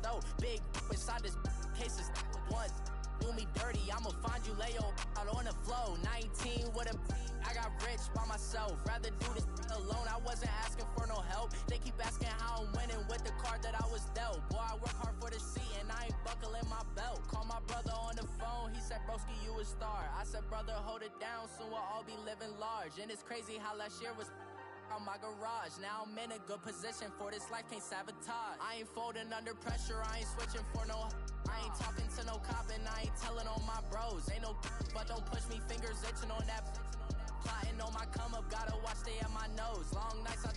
stove. Big inside this cases once. Do me dirty, I'ma find you, lay your out on the floor. 19 with a I got rich by myself. Rather do this alone. I wasn't asking for no help. They keep asking how I'm winning with the card that I was dealt. Boy, I work hard for the seat and I ain't buckling my belt. Call my brother on the phone. He said, broski, you a star. I said, brother, hold it down. Soon we'll all be living large. And it's crazy how last year was on my garage. Now I'm in a good position for this life, can't sabotage. I ain't folding under pressure, I ain't switching for no. I ain't talking to no cop and I ain't telling on my bros. Ain't no but don't push me, fingers itching on that. Plotting on my come up, gotta watch stay at my nose. Long nights I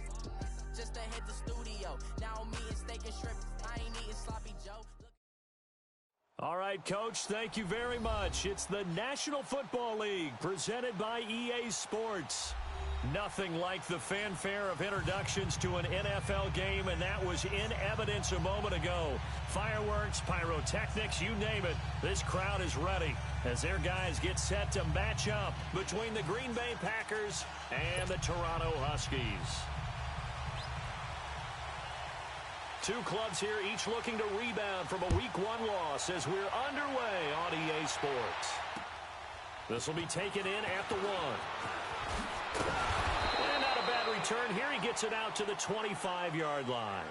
just to hit the studio. Now I'm eating steak and shrimp, I ain't eating sloppy Joe. All right, Coach, thank you very much. It's the National Football League presented by EA Sports. Nothing like the fanfare of introductions to an NFL game, and that was in evidence a moment ago. Fireworks, pyrotechnics, you name it. This crowd is ready as their guys get set to match up between the Green Bay Packers and the Toronto Huskies. Two clubs here, each looking to rebound from a Week 1 loss as we're underway on EA Sports. This will be taken in at the 1. And not a bad return here. He gets it out to the 25-yard line.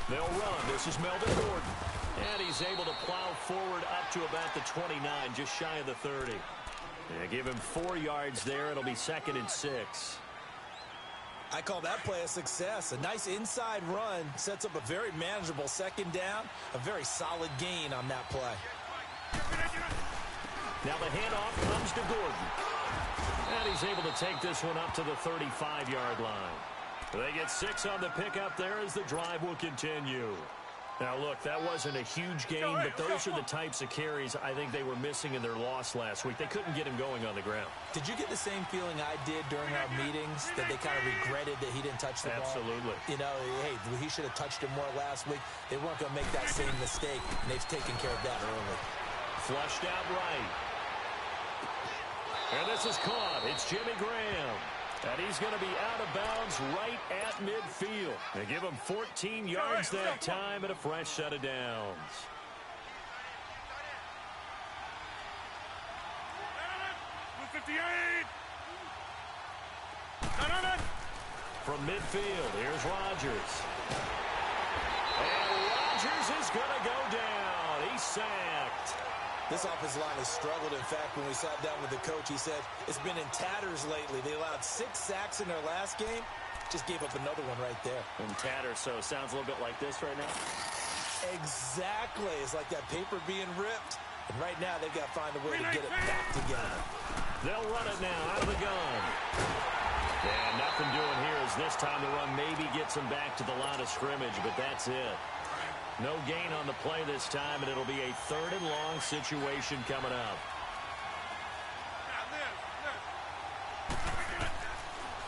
They'll run. This is Melvin Gordon. And he's able to plow forward up to about the 29, just shy of the 30. Yeah, give him 4 yards there. It'll be 2nd and 6. I call that play a success. A nice inside run sets up a very manageable 2nd down. A very solid gain on that play. Now the handoff comes to Gordon. And he's able to take this one up to the 35-yard line. They get 6 on the pickup there as the drive will continue. Now, look, that wasn't a huge gain, but those are the types of carries I think they were missing in their loss last week. They couldn't get him going on the ground. Did you get the same feeling I did during our meetings, that they kind of regretted that he didn't touch the ball? Absolutely. You know, hey, he should have touched it more last week. They weren't going to make that same mistake, and they've taken care of that early. Flushed out right. And this is caught. It's Jimmy Graham. And he's going to be out of bounds right at midfield. They give him 14 yards that time and a fresh set of downs. From midfield, here's Rodgers. And Rodgers is going to go down. He's sacked. This offensive line has struggled. In fact, when we sat down with the coach, he said it's been in tatters lately. They allowed 6 sacks in their last game. Just gave up another one right there. In tatters, so it sounds a little bit like this right now. Exactly. It's like that paper being ripped. And right now, they've got to find a way to get it back together. They'll run it now out of the gun. And nothing doing here as this time the run maybe gets them back to the line of scrimmage, but that's it. No gain on the play this time, and it'll be a 3rd and long situation coming up.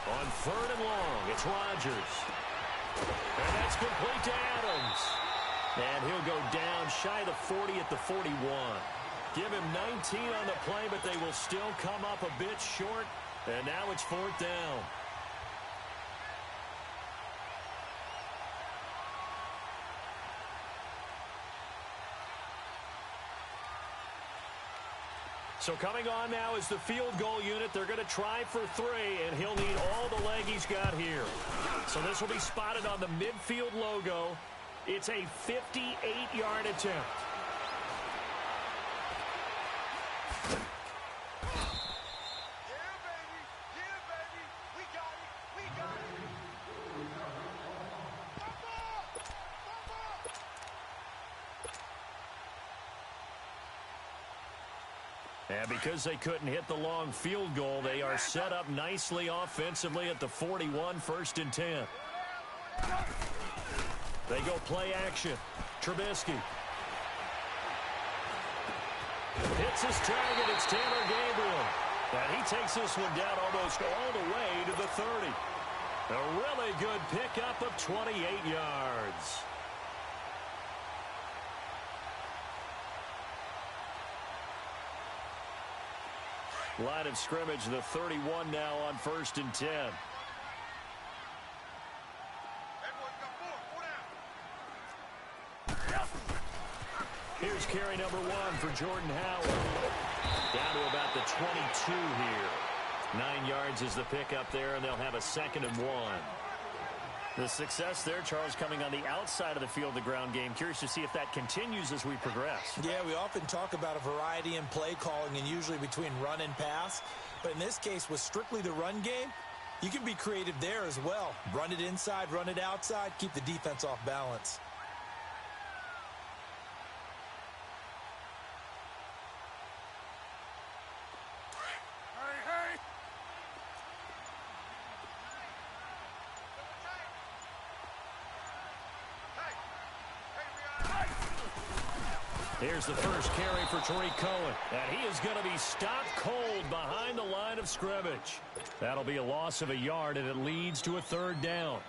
On 3rd and long, it's Rodgers. And that's complete to Adams. And he'll go down shy of the 40 at the 41. Give him 19 on the play, but they will still come up a bit short. And now it's 4th down. So coming on now is the field goal unit. They're going to try for 3, and he'll need all the leg he's got here. So this will be spotted on the midfield logo. It's a 58-yard attempt. And because they couldn't hit the long field goal, they are set up nicely offensively at the 41, 1st and 10. They go play action. Trubisky. Hits his target. It's Taylor Gabriel. And he takes this one down almost all the way to the 30. A really good pickup of 28 yards. Line of scrimmage, the 31 now on 1st and 10. Here's carry number 1 for Jordan Howard. Down to about the 22 here. 9 yards is the pickup there, and they'll have a 2nd and 1. The success there, Charles, coming on the outside of the field, the ground game. Curious to see if that continues as we progress. Yeah, we often talk about a variety in play calling and usually between run and pass. But in this case, with strictly the run game, you can be creative there as well. Run it inside, run it outside, keep the defense off balance. Here's the first carry for Tariq Cohen. And he is going to be stopped cold behind the line of scrimmage. That'll be a loss of a yard, and it leads to a 3rd down.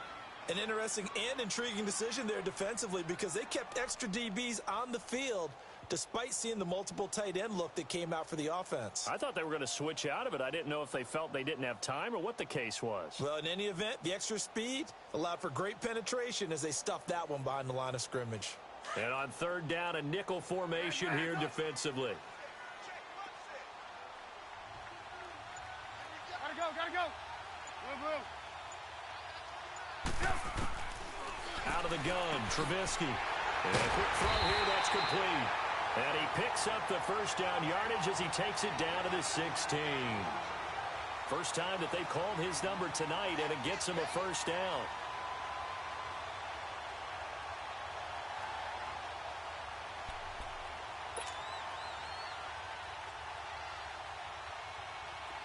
An interesting and intriguing decision there defensively because they kept extra DBs on the field despite seeing the multiple tight end look that came out for the offense. I thought they were going to switch out of it. I didn't know if they felt they didn't have time or what the case was. Well, in any event, the extra speed allowed for great penetration as they stuffed that one behind the line of scrimmage. And on 3rd down, a nickel formation here defensively. Gotta go. Move. Out of the gun, Trubisky. And a quick throw here, that's complete. And he picks up the 1st down yardage as he takes it down to the 16. First time that they've called his number tonight, and it gets him a 1st down.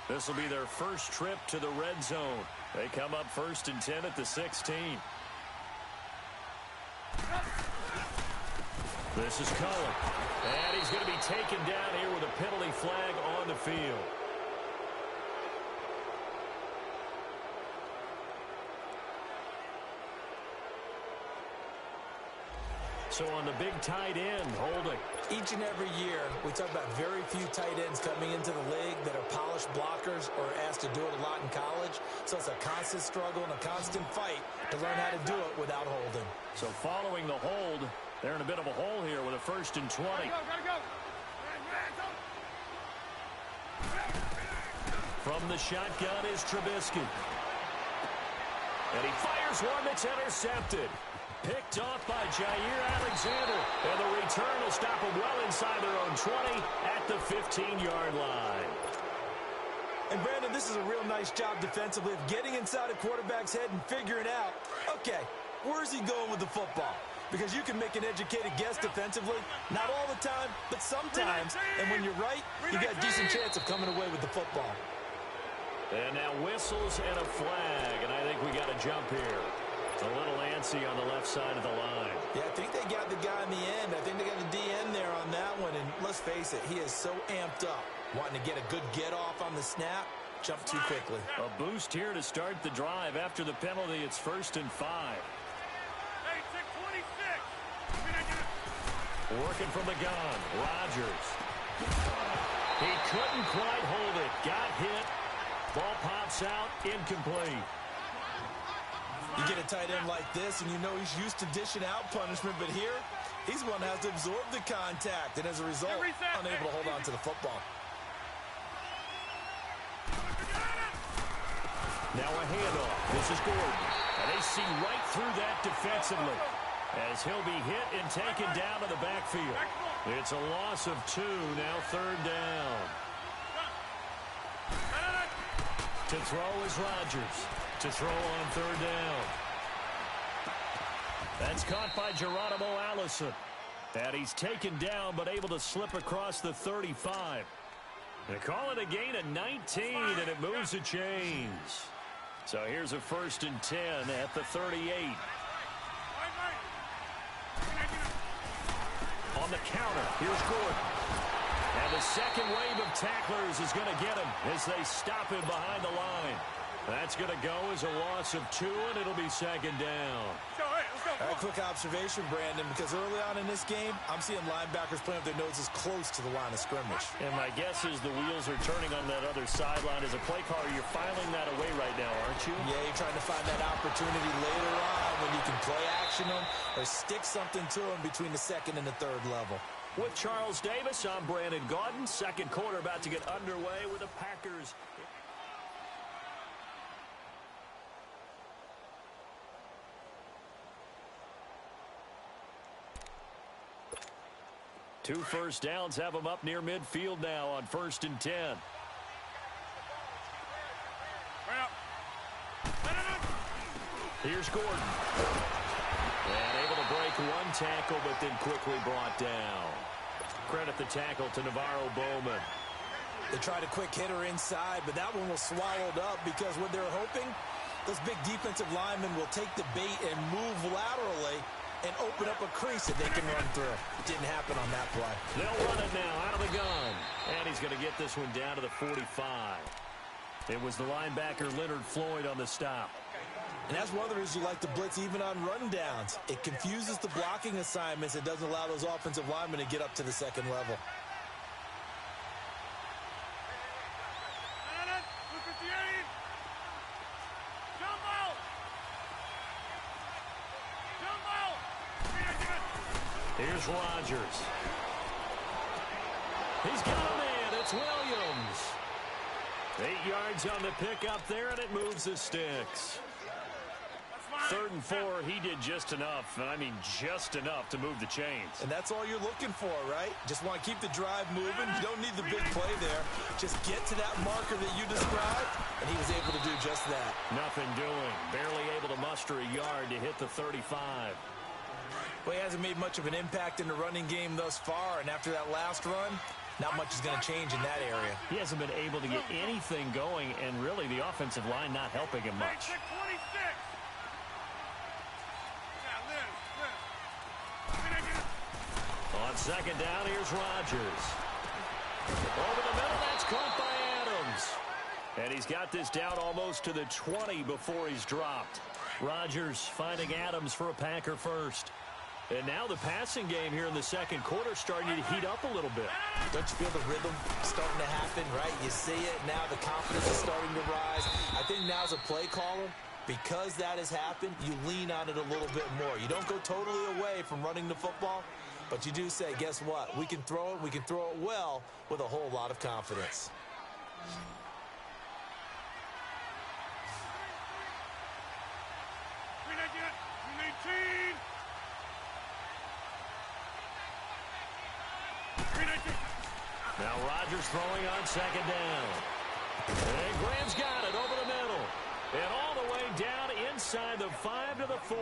This will be their first trip to the red zone. They come up 1st and 10 at the 16. This is Cohen. And he's going to be taken down here with a penalty flag on the field. So on the big tight end, holding. Each and every year, we talk about very few tight ends coming into the league that are polished blockers or asked to do it a lot in college. So it's a constant struggle and a constant fight to learn how to do it without holding. So following the hold, they're in a bit of a hole here with a 1st and 20. Gotta go. From the shotgun is Trubisky. And he fires one that's intercepted. Picked off by Jair Alexander. And the return will stop them well inside their own 20 at the 15-yard line. And, Brandon, this is a real nice job defensively of getting inside a quarterback's head and figuring out, okay, where's he going with the football? Because you can make an educated guess defensively. Not all the time, but sometimes. And when you're right, you got a decent chance of coming away with the football. And now whistles and a flag. And I think we got a jump here. A little antsy on the left side of the line. Yeah, I think they got the guy in the end. I think they got the DN there on that one. And let's face it, he is so amped up. Wanting to get a good get off on the snap. Jump too quickly. A boost here to start the drive. After the penalty, it's 1st and 5. Hey, 626. Working from the gun, Rodgers. He couldn't quite hold it. Got hit. Ball pops out, incomplete. You get a tight end like this, and you know he's used to dishing out punishment, but here, he's one that has to absorb the contact, and as a result, unable to hold on to the football. Now a handoff. This is Gordon. And they see right through that defensively as he'll be hit and taken down to the backfield. It's a loss of 2, now 3rd down. To throw is Rodgers. To throw on 3rd down. That's caught by Geronimo Allison. And he's taken down but able to slip across the 35. They call it a gain of 19, and it moves the chains. So here's a 1st and 10 at the 38. On the counter, here's Gordon. And the second wave of tacklers is going to get him as they stop him behind the line. That's going to go as a loss of 2, and it'll be second down. Let's go. All right, quick observation, Brandon, because early on in this game, I'm seeing linebackers playing with their noses close to the line of scrimmage. And my guess is the wheels are turning on that other sideline. As a play caller, you're filing that away right now, aren't you? Yeah, you're trying to find that opportunity later on when you can play action them or stick something to them between the second and the third level. With Charles Davis, I'm Brandon Gaudin. Second quarter about to get underway with the Packers. 2 first downs have them up near midfield now on 1st and 10. Here's Gordon. And able to break 1 tackle, but then quickly brought down. Credit the tackle to Navarro Bowman. They tried a quick hitter inside, but that one was swallowed up because what they're hoping, those big defensive linemen will take the bait and move laterally and open up a crease that they can run through. It didn't happen on that play. They'll run it now out of the gun. And he's going to get this one down to the 45. It was the linebacker Leonard Floyd on the stop. And that's one of the reasons you like to blitz even on rundowns. It confuses the blocking assignments. It doesn't allow those offensive linemen to get up to the second level. Here's Rodgers. He's got a man. It's Williams. 8 yards on the pickup there, and it moves the sticks. 3rd and 4, he did just enough. I mean, just enough to move the chains. And that's all you're looking for, right? Just want to keep the drive moving. You don't need the big play there. Just get to that marker that you described, and he was able to do just that. Nothing doing. Barely able to muster a yard to hit the 35. Well, he hasn't made much of an impact in the running game thus far, and after that last run, not much is going to change in that area. He hasn't been able to get anything going, and really the offensive line not helping him much. On 2nd down, here's Rodgers. Over the middle, that's caught by Adams. And he's got this down almost to the 20 before he's dropped. Rodgers finding Adams for a Packer first. And now the passing game here in the second quarter starting to heat up a little bit. Don't you feel the rhythm starting to happen, right? You see it now, the confidence is starting to rise. I think now as a play caller, because that has happened, you lean on it a little bit more. You don't go totally away from running the football, but you do say, guess what? We can throw it, we can throw it well with a whole lot of confidence. Now Rodgers throwing on 2nd down. And Graham's got it over the middle. And all the way down inside the 5 to the 4.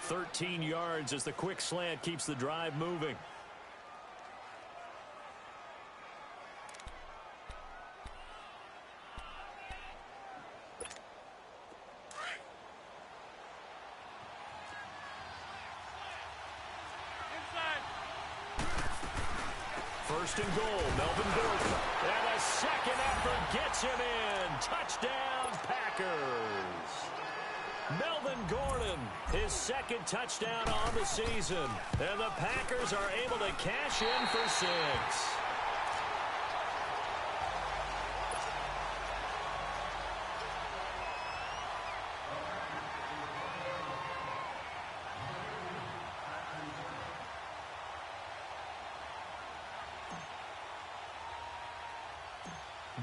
13 yards as the quick slant keeps the drive moving. First and goal, Melvin Gordon. And a second effort gets him in. Touchdown, Packers. Melvin Gordon, his 2nd touchdown on the season. And the Packers are able to cash in for 6.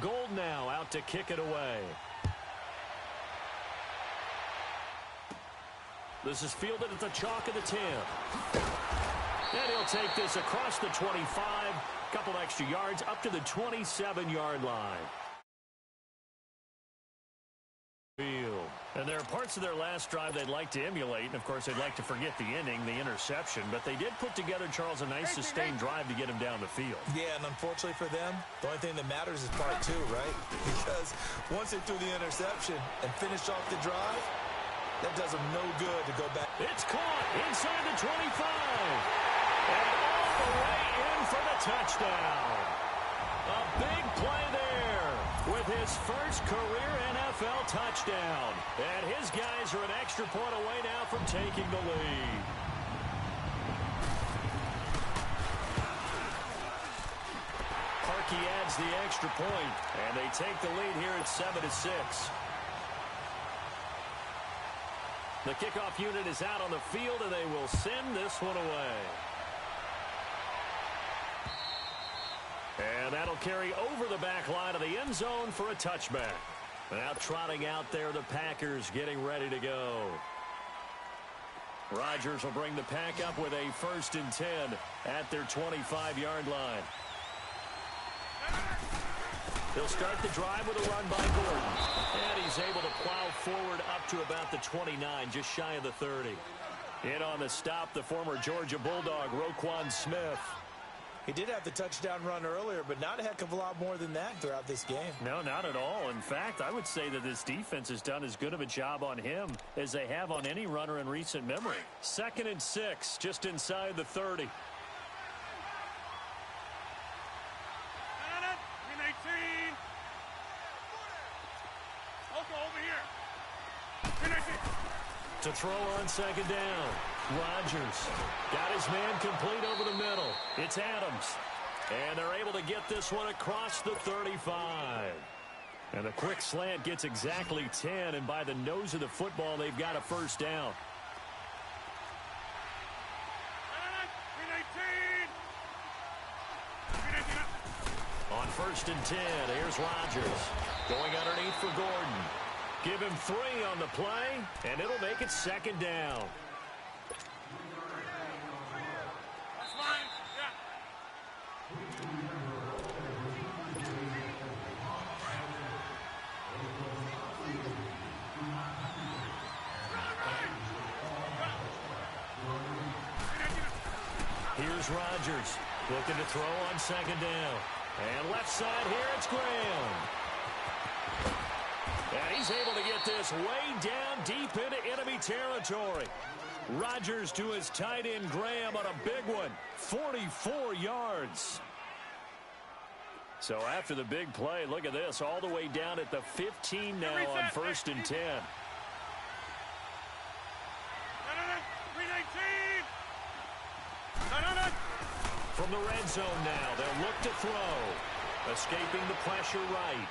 Gold now out to kick it away. This is fielded at the chalk of the 10. And he'll take this across the 25. Couple extra yards up to the 27-yard line. And there are parts of their last drive they'd like to emulate. And, of course, they'd like to forget the ending, the interception. But they did put together, Charles, a nice sustained drive to get him down the field. Yeah, and unfortunately for them, the only thing that matters is part 2, right? Because once they threw the interception and finished off the drive, that does them no good to go back. It's caught inside the 25. And all the way in for the touchdown. A big play there with his first career NFL touchdown. And his guys are an extra point away now from taking the lead. Parkey adds the extra point, and they take the lead here at 7-6. The kickoff unit is out on the field, and they will send this one away. And that'll carry over the back line of the end zone for a touchback. Now trotting out there, the Packers getting ready to go. Rodgers will bring the pack up with a 1st and 10 at their 25-yard line. He'll start the drive with a run by Gordon. And he's able to plow forward up to about the 29, just shy of the 30. In on the stop, the former Georgia Bulldog, Roquan Smith. He did have the touchdown run earlier, but not a heck of a lot more than that throughout this game. No, not at all. In fact, I would say that this defense has done as good of a job on him as they have on any runner in recent memory. 2nd and 6, just inside the 30. To throw on 2nd down. Rodgers got his man complete over the middle. It's Adams. And they're able to get this one across the 35. And a quick slant gets exactly 10. And by the nose of the football, they've got a 1st down. On 1st and 10, here's Rodgers. Going underneath for Gordon. Give him 3 on the play, and it'll make it 2nd down. That's fine. Yeah. Here's Rodgers looking to throw on 2nd down. And left side here, it's Graham. And he's able to get this way down deep into enemy territory. Rodgers to his tight end Graham on a big one. 44 yards. So after the big play, look at this. All the way down at the 15 now on 1st and 10. From the red zone now, they'll look to throw. Escaping the pressure right.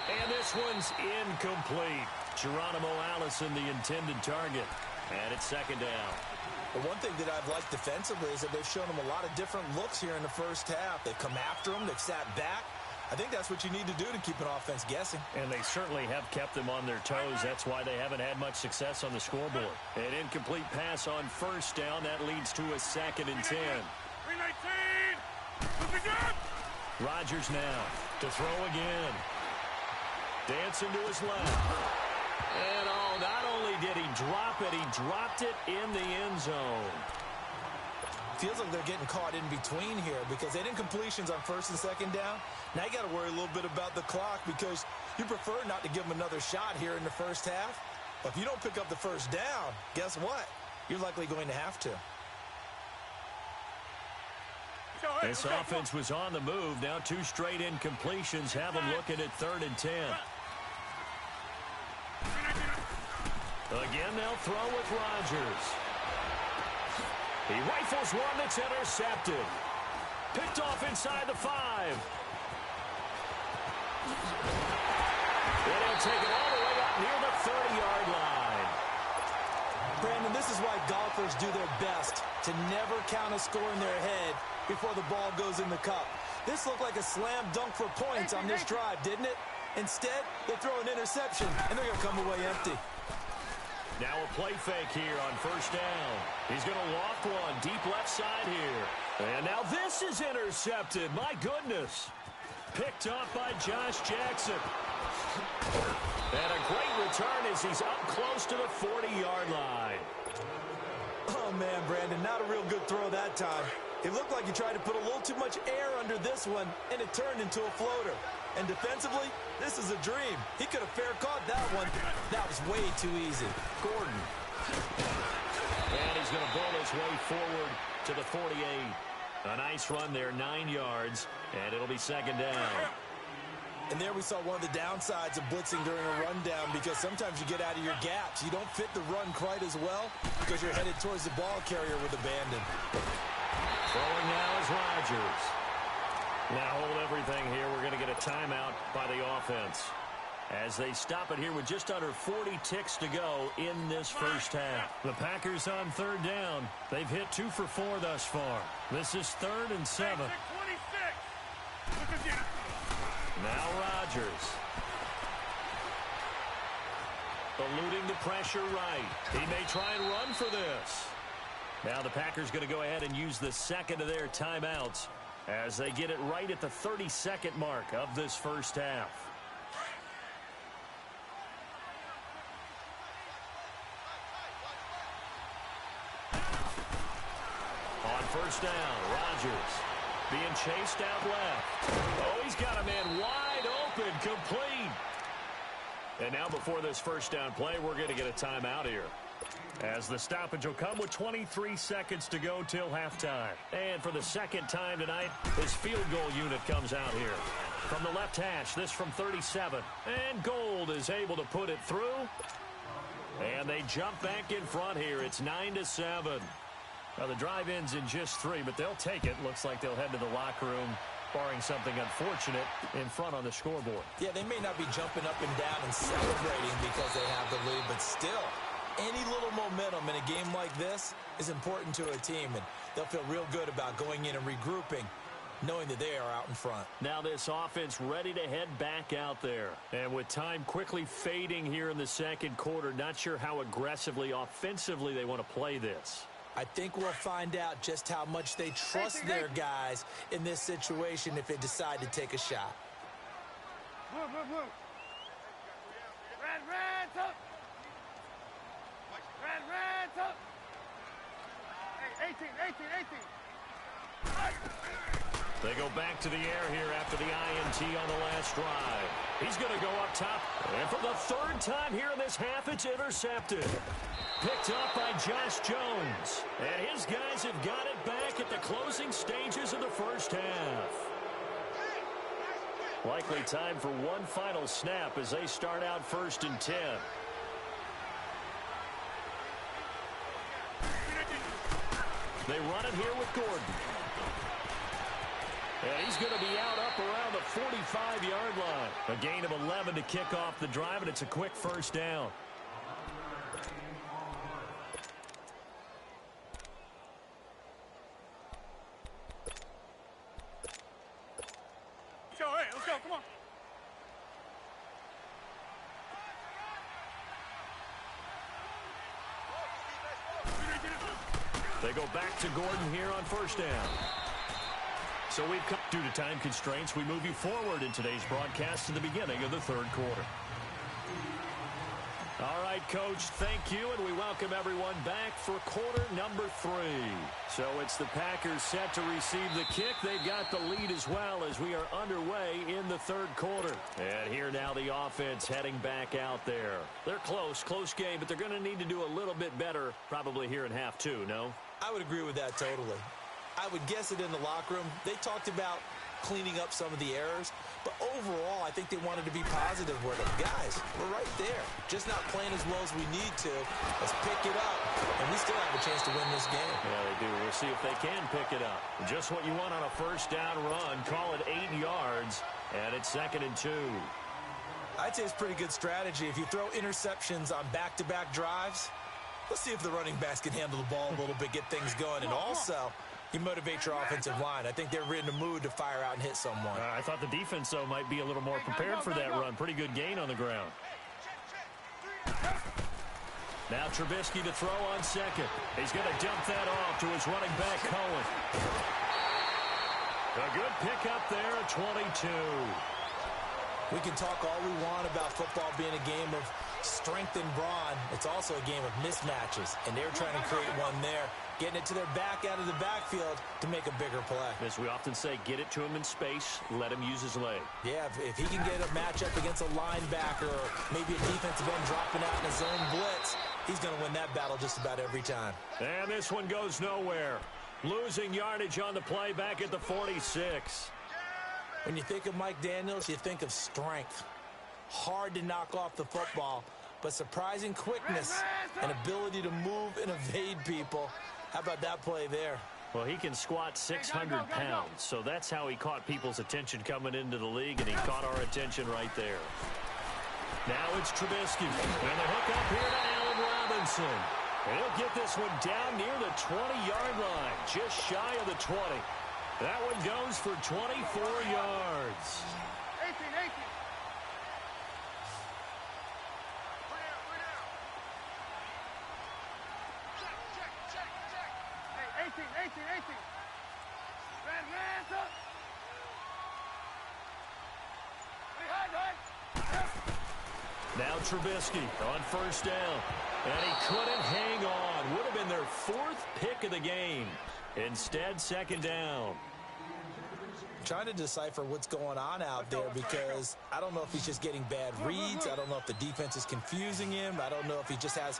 And this one's incomplete. Geronimo Allison, the intended target. And it's 2nd down. The one thing that I've liked defensively is that they've shown them a lot of different looks here in the first half. They've come after them. They've sat back. I think that's what you need to do to keep an offense guessing. And they certainly have kept them on their toes. That's why they haven't had much success on the scoreboard. An incomplete pass on 1st down. That leads to a 2nd and 10. Rodgers now to throw again. Dancing to his left. And not only did he drop it, he dropped it in the end zone. Feels like they're getting caught in between here because they didn't completions on 1st and 2nd down. Now you got to worry a little bit about the clock because you prefer not to give them another shot here in the first half. But if you don't pick up the 1st down, guess what? You're likely going to have to. This offense was on the move. Now 2 straight incompletions have them looking at 3rd and 10. Again, they'll throw with Rodgers. He rifles one that's intercepted. Picked off inside the 5. And he'll take it all the way up near the 30-yard line. Brandon, this is why golfers do their best to never count a score in their head before the ball goes in the cup. This looked like a slam dunk for points on this drive, didn't it? Instead, they throw an interception, and they're going to come away empty. Now a play fake here on 1st down. He's going to loft one deep left side here. And now this is intercepted. My goodness. Picked up by Josh Jackson. And a great return as he's up close to the 40-yard line. Oh, man, Brandon, not a real good throw that time. It looked like he tried to put a little too much air under this one, and it turned into a floater. And defensively, this is a dream. He could have fair caught that one. That was way too easy. Gordon. And he's going to bowl his way forward to the 48. A nice run there, 9 yards, and it'll be second down. And there we saw one of the downsides of blitzing during a rundown, because sometimes you get out of your gaps. You don't fit the run quite as well because you're headed towards the ball carrier with abandon. Throwing now is Rodgers. Now hold everything here. We're going to get a timeout by the offense as they stop it here with just under 40 ticks to go in this first half. The Packers on third down. They've hit 2 for 4 thus far. This is 3rd and 7. 26. Look again. Now Rodgers. Eluding the pressure right. He may try and run for this. Now the Packers going to go ahead and use the second of their timeouts as they get it right at the 32nd mark of this first half. On first down, Rodgers being chased out left. Oh, he's got a man wide open, complete. And now before this first down play, we're going to get a timeout here, as the stoppage will come with 23 seconds to go till halftime. And for the second time tonight, this field goal unit comes out here. From the left hash, this from 37. And Gold is able to put it through. And they jump back in front here. It's 9-7. Now the drive ends in just 3, but they'll take it. Looks like they'll head to the locker room, barring something unfortunate, in front on the scoreboard. Yeah, they may not be jumping up and down and celebrating because they have the lead, but still, any little momentum in a game like this is important to a team, and they'll feel real good about going in and regrouping, knowing that they are out in front. Now this offense ready to head back out there. And with time quickly fading here in the second quarter, not sure how aggressively, offensively they want to play this. I think we'll find out just how much they trust their guys in this situation if they decide to take a shot. Move. Red, up. Red, up. Hey, 18. They go back to the air here after the INT on the last drive. He's going to go up top. And for the 3rd time here in this half, it's intercepted. Picked up by Josh Jones. And his guys have got it back at the closing stages of the first half. Likely time for one final snap as they start out 1st and 10. They run it here with Gordon. And he's going to be out up around the 45-yard line. A gain of 11 to kick off the drive, and it's a quick first down. Let's go, come on. They go back to Gordon here on first down. So we've come, due to time constraints, we move you forward in today's broadcast to the beginning of the 3rd quarter. All right, Coach, thank you, and we welcome everyone back for quarter number 3. So it's the Packers set to receive the kick. They've got the lead as well as we are underway in the 3rd quarter. And here now the offense heading back out there. They're close game, but they're going to need to do a little bit better probably here in half 2, no? I would agree with that totally. I would guess it in the locker room. They talked about cleaning up some of the errors, but overall, I think they wanted to be positive with them. Guys, we're right there. Just not playing as well as we need to. Let's pick it up, and we still have a chance to win this game. Yeah, they do. We'll see if they can pick it up. Just what you want on a first down run. Call it 8 yards, and it's 2nd and 2. I'd say it's pretty good strategy. If you throw interceptions on back-to-back drives, let's see if the running backs can handle the ball a little bit, get things going, and also you motivate your offensive line. I think they're in the mood to fire out and hit someone. I thought the defense, though, might be a little more prepared for that run. Pretty good gain on the ground. Now Trubisky to throw on second. He's going to dump that off to his running back, Cohen. A good pickup there at 22. We can talk all we want about football being a game of strength and brawn. It's also a game of mismatches, and they're trying to create one there, getting it to their back out of the backfield to make a bigger play. As we often say, get it to him in space, let him use his leg. Yeah, if he can get a matchup against a linebacker or maybe a defensive end dropping out in a zone blitz, he's going to win that battle just about every time. And this one goes nowhere. Losing yardage on the play back at the 46. When you think of Mike Daniels, you think of strength. Hard to knock off the football, but surprising quickness and ability to move and evade people. How about that play there? Well, he can squat 600 pounds, so that's how he caught people's attention coming into the league, and he caught our attention right there. Now it's Trubisky, and the hook up here to Allen Robinson. And he'll get this one down near the 20-yard line, just shy of the 20. That one goes for 24 yards. 18. Hey, 18. Hands up. Now Trubisky on first down. And he couldn't hang on. Would have been their 4th pick of the game. Instead, second down. Trying to decipher what's going on out there because I don't know if he's just getting bad reads. I don't know if the defense is confusing him. I don't know if he just has,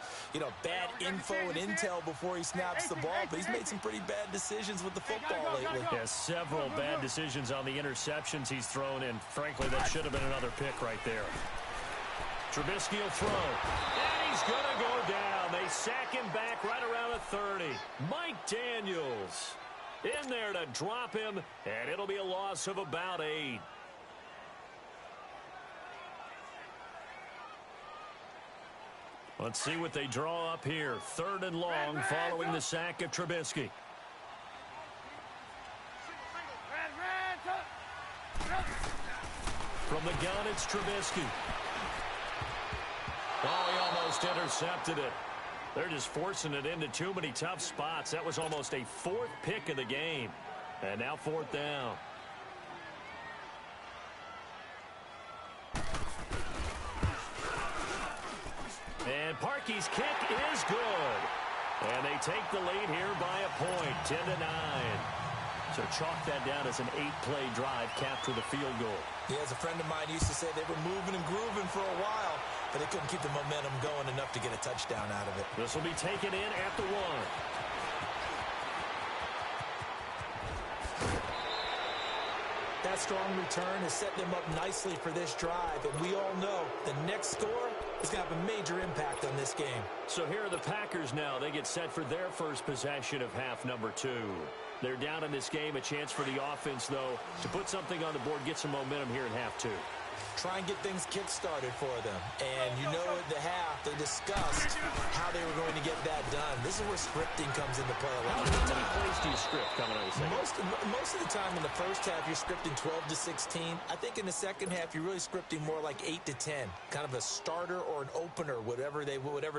bad info and intel before he snaps the ball. But he's made some pretty bad decisions with the football lately. Yeah, several bad decisions on the interceptions he's thrown, and frankly, that should have been another pick right there. Trubisky will throw, and he's going to go down. They sack him back right around the 30. Mike Daniels in there to drop him, and it'll be a loss of about 8. Let's see what they draw up here. 3rd and long following the sack of Trubisky. From the gun, it's Trubisky. Oh, he almost intercepted it. They're just forcing it into too many tough spots. That was almost a 4th pick of the game. And now 4th down. And Parkey's kick is good. And they take the lead here by a point, 10-9. So chalk that down as an 8-play drive, capture the field goal. Yeah, as a friend of mine used to say, they were moving and grooving for a while, but they couldn't keep the momentum going enough to get a touchdown out of it. This will be taken in at the 1. That strong return has set them up nicely for this drive, and we all know the next score is going to have a major impact on this game. So here are the Packers now. They get set for their first possession of half number 2. They're down in this game. A chance for the offense, though, to put something on the board, get some momentum here in half 2. Try and get things kick-started for them. And at the half, they discussed how they were going to get that done. This is where scripting comes into play a lot of the time. How many plays do you script coming out of the second? Most of the time in the first half, you're scripting 12 to 16. I think in the second half, you're really scripting more like 8 to 10. Kind of a starter or an opener, whatever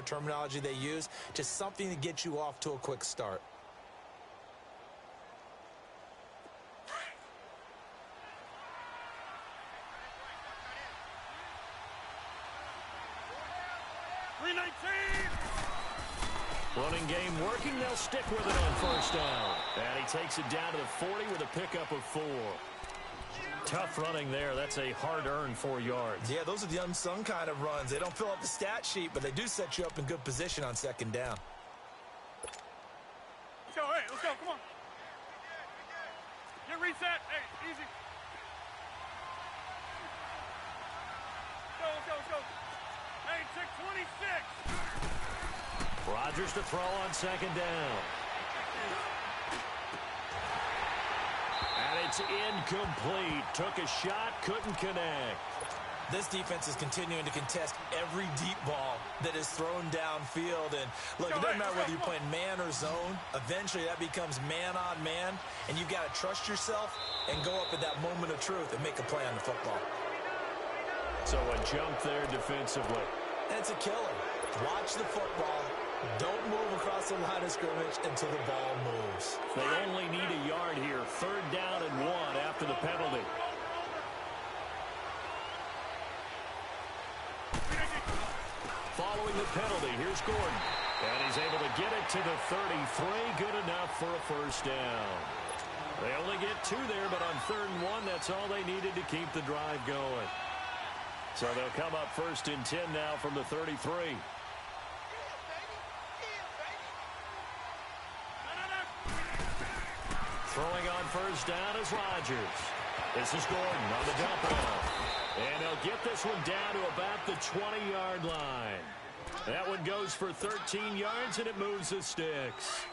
terminology they use. Just something to get you off to a quick start. Running game working. They'll stick with it on first down. And he takes it down to the 40 with a pickup of 4. Tough running there. That's a hard-earned 4 yards. Yeah, those are the unsung kind of runs. They don't fill up the stat sheet, but they do set you up in good position on second down. Let's go, let's go, come on. Get reset. Hey, easy. Let's go. Hey, check 26. Rodgers to throw on second down. And it's incomplete. Took a shot, couldn't connect. This defense is continuing to contest every deep ball that is thrown downfield. And look, it doesn't matter whether you're playing man or zone. Eventually, that becomes man on man. And you've got to trust yourself and go up at that moment of truth and make a play on the football. So a jump there defensively. And it's a killer. Watch the football. Don't move across the line of scrimmage until the ball moves. They only need a yard here. 3rd down and 1 after the penalty. Following the penalty, here's Gordon. And he's able to get it to the 33. Good enough for a first down. They only get 2 there, but on 3rd and 1, that's all they needed to keep the drive going. So they'll come up 1st and 10 now from the 33. first down is Rodgers. This is Gordon on the dump off. And he'll get this one down to about the 20-yard line. That one goes for 13 yards, and it moves the sticks.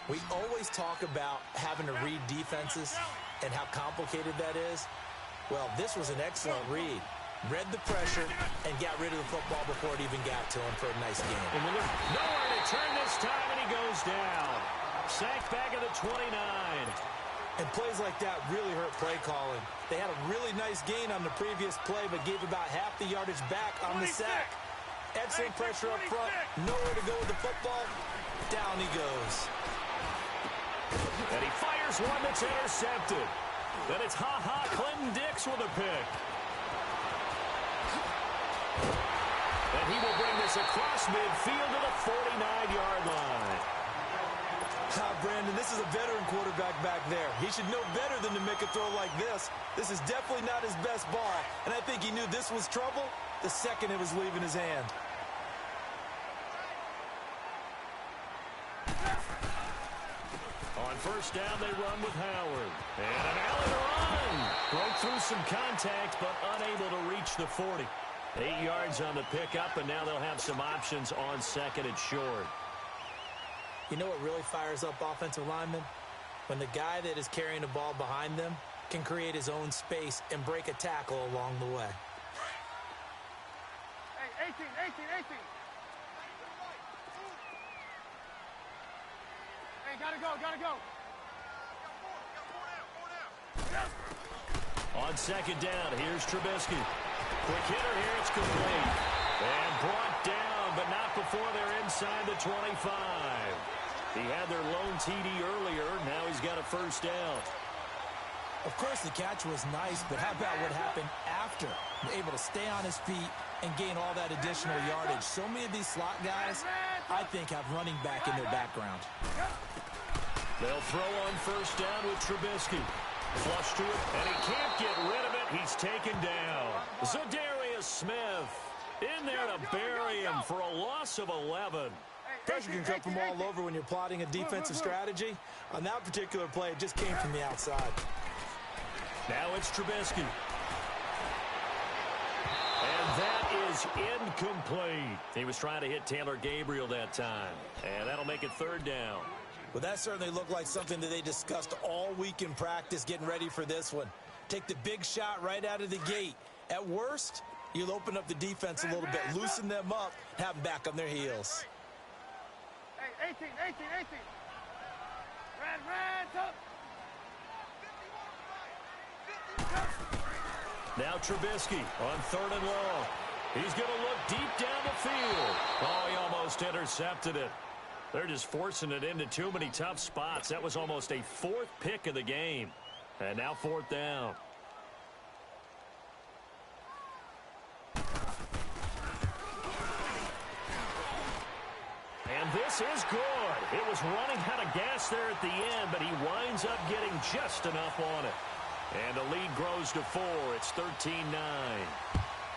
We always talk about having to read defenses and how complicated that is. Well, this was an excellent read. Read the pressure and got rid of the football before it even got to him for a nice game. And nowhere to turn this time, and he goes down. Sacked back at the 29. And plays like that really hurt play calling. They had a really nice gain on the previous play, but gave about half the yardage back on the sack. Excellent pressure up front. Nowhere to go with the football. Down he goes. And he fires one that's intercepted. Then it's Clinton Dix with a pick. And he will bring this across midfield to the 49-yard line. Brandon, this is a veteran quarterback back there. He should know better than to make a throw like this. This is definitely not his best ball, and I think he knew this was trouble the second it was leaving his hand. On first down, they run with Howard. And an alley run. Broke through some contact, but unable to reach the 40. 8 yards on the pickup, and now they'll have some options on second and short. You know what really fires up offensive linemen? When the guy that is carrying the ball behind them can create his own space and break a tackle along the way. Hey, 18. Hey, gotta go. On second down, here's Trubisky. Quick hitter here, it's complete. And brought down, but not before they're inside the 25. He had their lone TD earlier. Now he's got a first down. Of course, the catch was nice, but how about what happened after? Able to stay on his feet and gain all that additional yardage. So many of these slot guys, I think, have running back in their background. They'll throw on first down with Trubisky. Flush to it, and he can't get rid of it. He's taken down. Za'Darius Smith in there to bury him for a loss of 11. Pressure can come from all over when you're plotting a defensive strategy. On that particular play, it just came from the outside. Now it's Trubisky. And that is incomplete. He was trying to hit Taylor Gabriel that time. And that'll make it third down. Well, that certainly looked like something that they discussed all week in practice getting ready for this one. Take the big shot right out of the gate. At worst, you'll open up the defense a little bit, loosen them up, have them back on their heels. Hey, 18. Red, up. Now Trubisky on third and long. He's going to look deep down the field. Oh, he almost intercepted it. They're just forcing it into too many tough spots. That was almost a fourth pick of the game. And now fourth down. And this is good. It was running out of gas there at the end, but he winds up getting just enough on it. And the lead grows to 4. It's 13-9.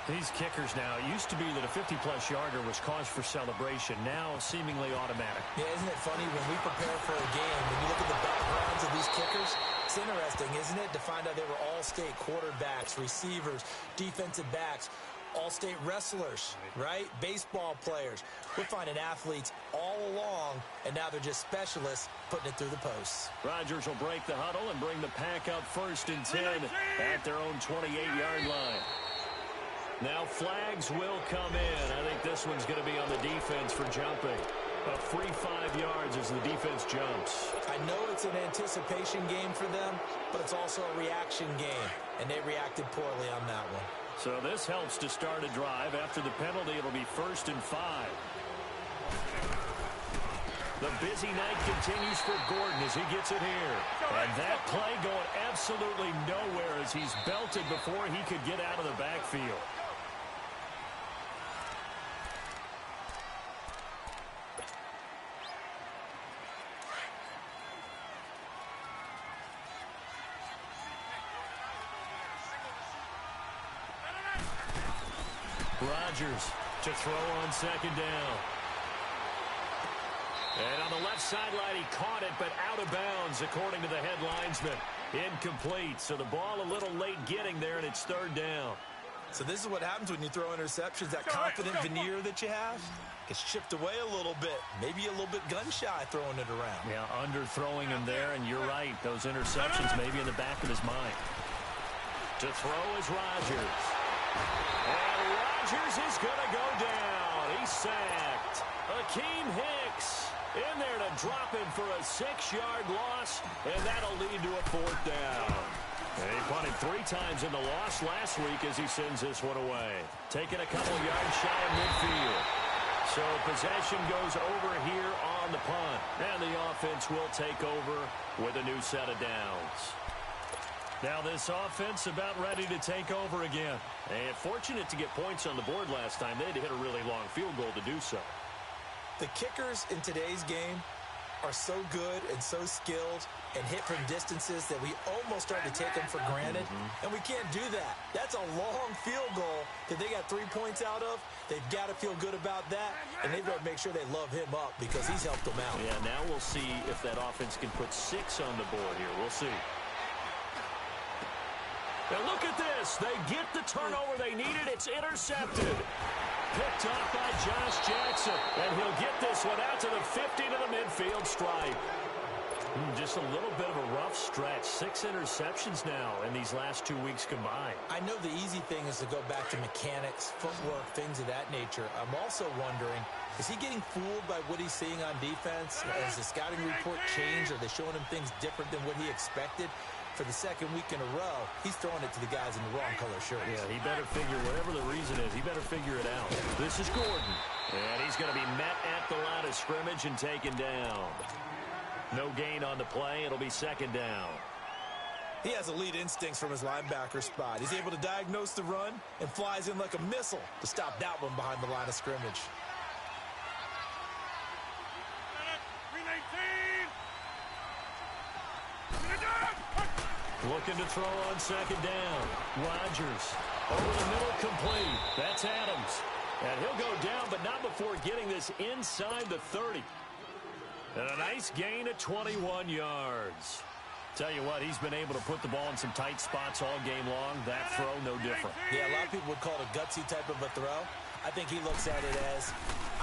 These kickers now, it used to be that a 50-plus yarder was cause for celebration. Now seemingly automatic. Yeah, isn't it funny when we prepare for a game, when you look at the backgrounds of these kickers, it's interesting, isn't it, to find out they were all-state quarterbacks, receivers, defensive backs, all-state wrestlers, right? Baseball players. We're finding athletes all along, and now they're just specialists putting it through the posts. Rodgers will break the huddle and bring the pack up 1st and 10 at their own 28-yard line. Now flags will come in. I think this one's going to be on the defense for jumping. A free 5 yards as the defense jumps. I know it's an anticipation game for them, but it's also a reaction game, and they reacted poorly on that one. So this helps to start a drive. After the penalty, it'll be 1st and 5. The busy night continues for Gordon as he gets it here. And that play going absolutely nowhere as he's belted before he could get out of the backfield. Rodgers to throw on second down. And on the left sideline, he caught it, but out of bounds, according to the head linesman. Incomplete, so the ball a little late getting there, and it's third down. So this is what happens when you throw interceptions. That confident veneer that you have gets chipped away a little bit. Maybe a little bit gun-shy throwing it around. Yeah, underthrowing him there, and you're right. Those interceptions maybe in the back of his mind. To throw is Rodgers. And Rodgers is going to go down. He's sacked. Akeem Hicks in there to drop him for a 6-yard loss, and that'll lead to a fourth down. And he punted 3 times in the loss last week as he sends this one away. Taking a couple yards shy of midfield. So possession goes over here on the punt. And the offense will take over with a new set of downs. Now this offense about ready to take over again. And fortunate to get points on the board last time. They had to hit a really long field goal to do so. The kickers in today's game are so good and so skilled and hit from distances that we almost start to take them for granted. And we can't do that. That's a long field goal that they got 3 points out of. They've got to feel good about that, and they've got to make sure they love him up because he's helped them out. Yeah, now we'll see if that offense can put 6 on the board here. We'll see. Now look at this. They get the turnover they needed. It's intercepted. Picked off by Josh Jackson. And he'll get this one out to the 50 to the midfield stripe. Just a little bit of a rough stretch. 6 interceptions now in these last 2 weeks combined. I know the easy thing is to go back to mechanics, footwork, things of that nature. I'm also wondering, is he getting fooled by what he's seeing on defense? Has the scouting report changed? Are they showing him things different than what he expected? For the second week in a row, he's throwing it to the guys in the wrong color shirts. Yeah, he better figure, whatever the reason is, he better figure it out. This is Gordon. And he's going to be met at the line of scrimmage and taken down. No gain on the play. It'll be second down. He has elite instincts from his linebacker spot. He's able to diagnose the run and flies in like a missile to stop that one behind the line of scrimmage. Looking to throw on second down. Rodgers over the middle, complete. That's Adams. And he'll go down, but not before getting this inside the 30. And a nice gain of 21 yards. Tell you what, he's been able to put the ball in some tight spots all game long. That throw, no different. Yeah, a lot of people would call it a gutsy type of a throw. I think he looks at it as,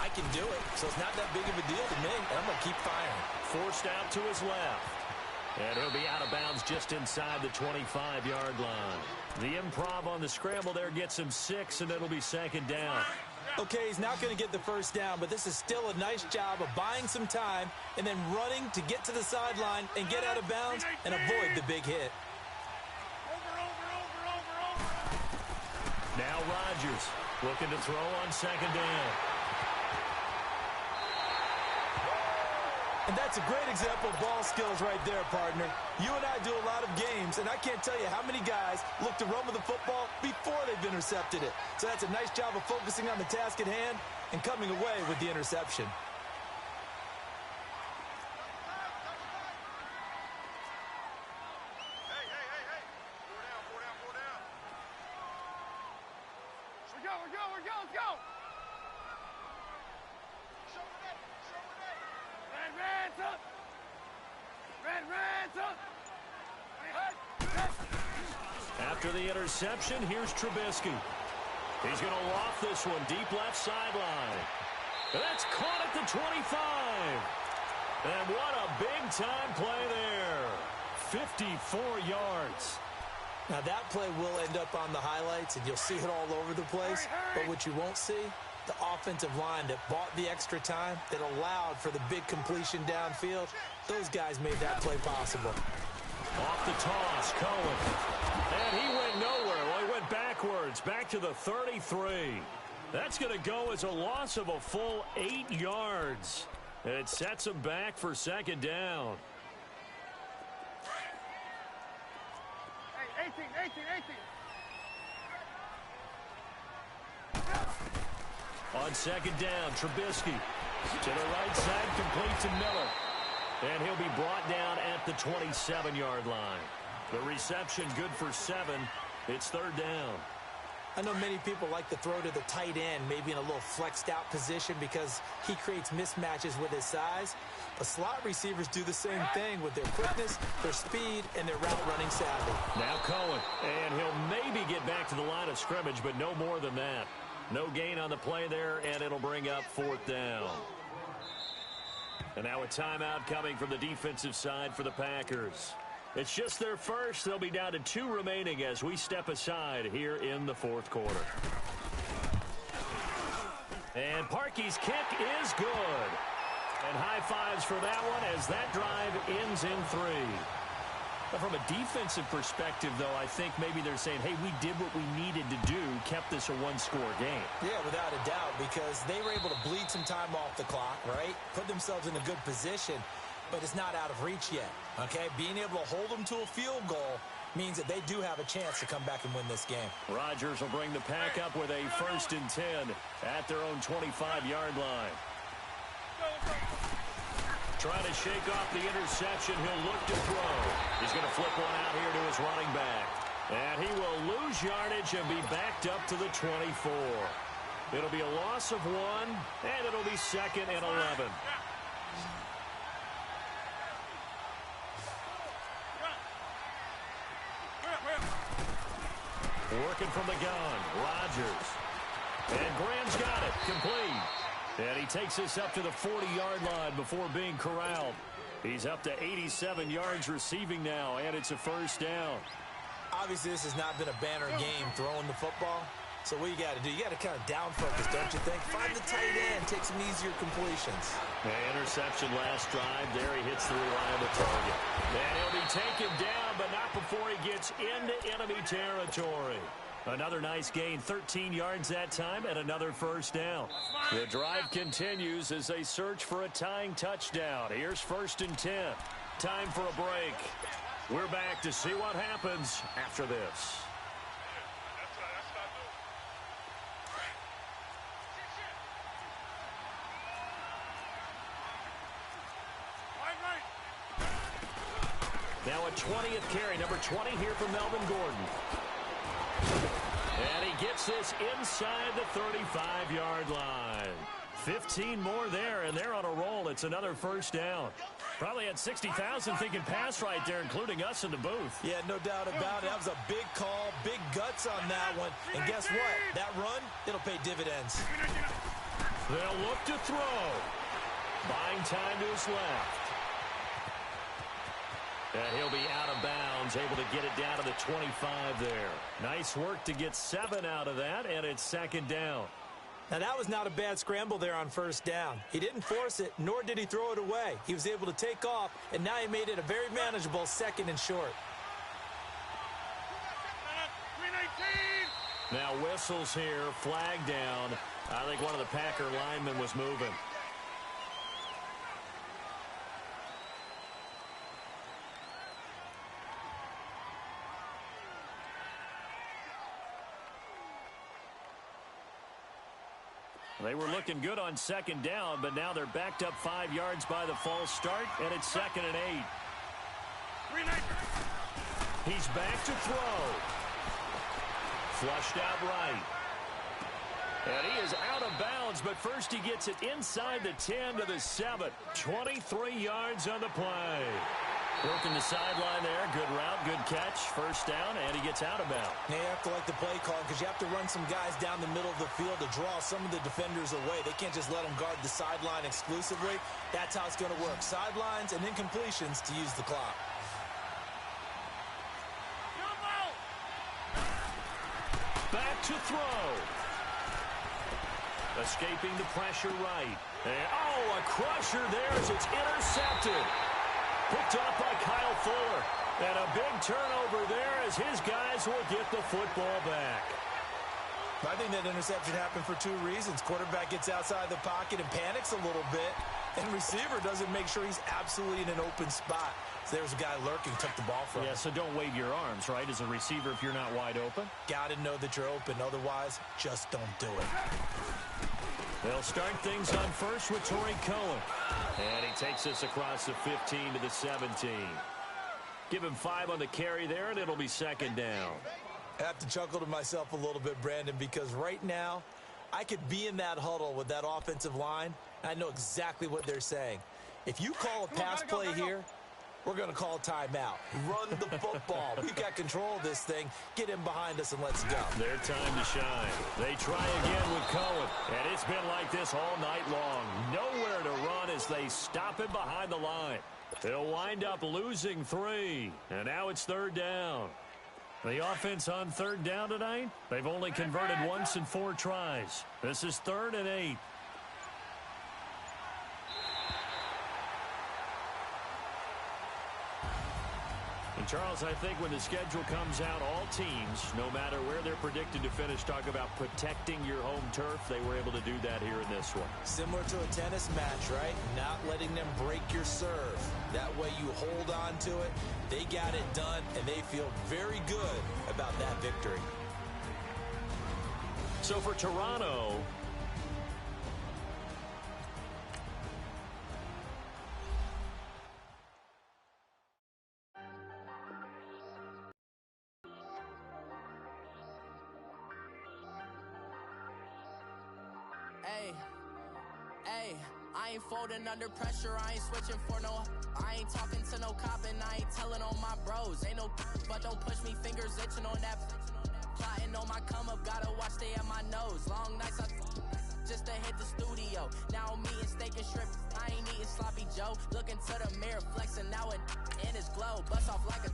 I can do it, so it's not that big of a deal to me, and I'm going to keep firing. Forced out to his left. And he'll be out of bounds just inside the 25-yard line. The improv on the scramble there gets him 6, and it'll be second down. Okay, he's not going to get the first down, but this is still a nice job of buying some time and then running to get to the sideline and get out of bounds and avoid the big hit. Now Rodgers looking to throw on second down. And that's a great example of ball skills right there, partner. You and I do a lot of games, and I can't tell you how many guys look to run with the football before they've intercepted it. So that's a nice job of focusing on the task at hand and coming away with the interception. Let's go. After the interception, here's Trubisky. He's going to loft this one deep left sideline. And that's caught at the 25. And what a big-time play there. 54 yards. Now, that play will end up on the highlights, and you'll see it all over the place. But what you won't see, the offensive line that bought the extra time, that allowed for the big completion downfield, those guys made that play possible. Off the toss, Cohen. And he went nowhere. Well, he went backwards, back to the 33. That's going to go as a loss of a full 8 yards. It sets him back for second down. Hey, 18. On second down, Trubisky to the right side, complete to Miller. And he'll be brought down at the 27-yard line. The reception good for 7. It's third down. I know many people like to throw to the tight end, maybe in a little flexed out position because he creates mismatches with his size. But slot receivers do the same thing with their quickness, their speed, and their route running savvy. Now Cohen, and he'll maybe get back to the line of scrimmage, but no more than that. No gain on the play there, and it'll bring up 4th down. And now a timeout coming from the defensive side for the Packers. It's just their first. They'll be down to 2 remaining as we step aside here in the 4th quarter. And Parkey's kick is good. And high fives for that one as that drive ends in 3. But from a defensive perspective, though, I think maybe they're saying, hey, we did what we needed to do, kept this a 1-score game. Yeah, without a doubt, because they were able to bleed some time off the clock, right? Put themselves in a good position, but it's not out of reach yet, okay? Being able to hold them to a field goal means that they do have a chance to come back and win this game. Rodgers will bring the Pack up with a 1st and 10 at their own 25-yard line. Trying to shake off the interception. He'll look to throw. He's going to flip one out here to his running back. And he will lose yardage and be backed up to the 24. It'll be a loss of 1, and it'll be 2nd and 11. Working from the gun, Rodgers. And Graham's got it, complete. And he takes this up to the 40-yard line before being corralled. He's up to 87 yards receiving now, and it's a 1st down. Obviously, this has not been a banner game throwing the football. So what you got to do, you got to kind of down focus, don't you think? Find the tight end, take some easier completions. Interception last drive. There he hits the reliable target. And he'll be taken down, but not before he gets into enemy territory. Another nice gain, 13 yards that time, and another 1st down. The drive continues as they search for a tying touchdown. Here's 1st and 10. Time for a break. We're back to see what happens after this. Now a 20th carry, number 20 here for Melvin Gordon. And he gets this inside the 35-yard line. 15 more there, and they're on a roll. It's another 1st down. Probably had 60,000 thinking pass right there, including us in the booth. Yeah, no doubt about it. That was a big call, big guts on that one. And guess what? That run, it'll pay dividends. They'll look to throw. Buying time to his left. And he'll be out of bounds, able to get it down to the 25 there. Nice work to get 7 out of that, and it's 2nd down. Now, that was not a bad scramble there on 1st down. He didn't force it, nor did he throw it away. He was able to take off, and now he made it a very manageable 2nd and short. Now whistles here, flag down. I think one of the Packer linemen was moving. They were looking good on 2nd down, but now they're backed up 5 yards by the false start, and it's 2nd and 8. He's back to throw. Flushed out right. And he is out of bounds, but first he gets it inside the 10 to the 7. 23 yards on the play. Working the sideline there. Good route, good catch. 1st down, and he gets out of bounds. Now you have to like the play call because you have to run some guys down the middle of the field to draw some of the defenders away. They can't just let them guard the sideline exclusively. That's how it's going to work. Sidelines and incompletions to use the clock. Back to throw. Escaping the pressure right. And, a crusher there as it's intercepted. Picked up by Kyle Fuller. And a big turnover there as his guys will get the football back. I think that interception happened for 2 reasons. Quarterback gets outside the pocket and panics a little bit. And receiver doesn't make sure he's absolutely in an open spot. So there's a guy lurking, took the ball from him. Yeah, so don't wave your arms, right, as a receiver if you're not wide open. Got to know that you're open. Otherwise, just don't do it. They'll start things on first with Torrey Cohen. And he takes this across the 15 to the 17. Give him 5 on the carry there, and it'll be 2nd down. I have to chuckle to myself a little bit, Brandon, because right now I could be in that huddle with that offensive line, and I know exactly what they're saying. If you call a pass play here, we're going to call a timeout. Run the football. We've got control of this thing. Get him behind us and let's go. Their time to shine. They try again with Cohen. And it's been like this all night long. Nowhere to run as they stop him behind the line. They'll wind up losing 3. And now it's 3rd down. The offense on 3rd down tonight, they've only converted once in 4 tries. This is 3rd and 8. And Charles, I think when the schedule comes out, all teams, no matter where they're predicted to finish, talk about protecting your home turf. They were able to do that here in this one. Similar to a tennis match, right? Not letting them break your serve. That way you hold on to it. They got it done, and they feel very good about that victory. So for Toronto, I ain't folding under pressure, I ain't switching for no. I ain't talking to no cop and I ain't telling on my bros. Ain't no but don't push me, fingers itching on that. Plotting on my come up, gotta watch stay at my nose. Long nights I just to hit the studio. Now I'm eating steak and shrimp, I ain't eating sloppy Joe. Looking to the mirror, flexing now it in his glow. Bust off like a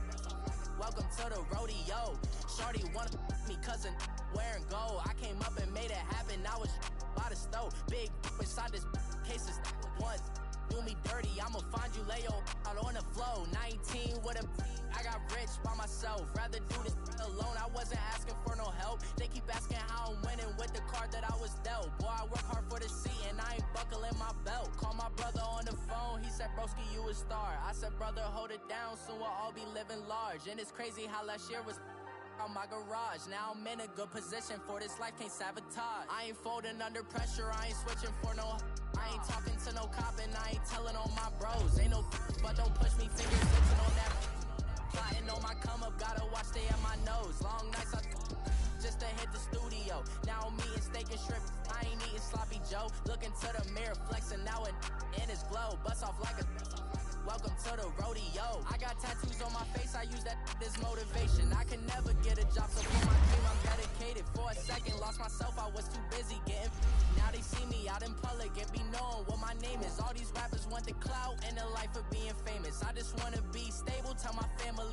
welcome to the rodeo. Shorty wanna me cousin wearing gold. I came up and made it happen, now it's by the stove. Big inside this cases once do me dirty, I'ma find you Leo out on the flow. 19 with a I got rich by myself, rather do this alone. I wasn't asking for no help, they keep asking how I'm winning with the card that I was dealt. Boy, I work hard for the seat and I ain't buckling my belt. Call my brother on the phone, he said broski you a star. I said brother hold it down, soon we'll all be living large. And it's crazy how last year was on my garage. Now I'm in a good position for this life, can't sabotage. I ain't folding under pressure, I ain't switching for no. I ain't talking to no cop and I ain't telling on my bros. Ain't no but don't push me, fingers itching on that. Plotting on my come up, gotta watch stay at my nose. Long nights I just to hit the studio. Now I'm eating steak and shrimp, I ain't eating sloppy Joe. Looking to the mirror, flexing now it in his glow. Bust off like a welcome to the rodeo. I got tattoos on my face, I use that as motivation. I can never get a job, so for my dream I'm dedicated. For a second, lost myself, I was too busy getting. Now they see me out in public and be knowing what my name is. All these rappers want the clout and the life of being famous. I just wanna be stable, tell my family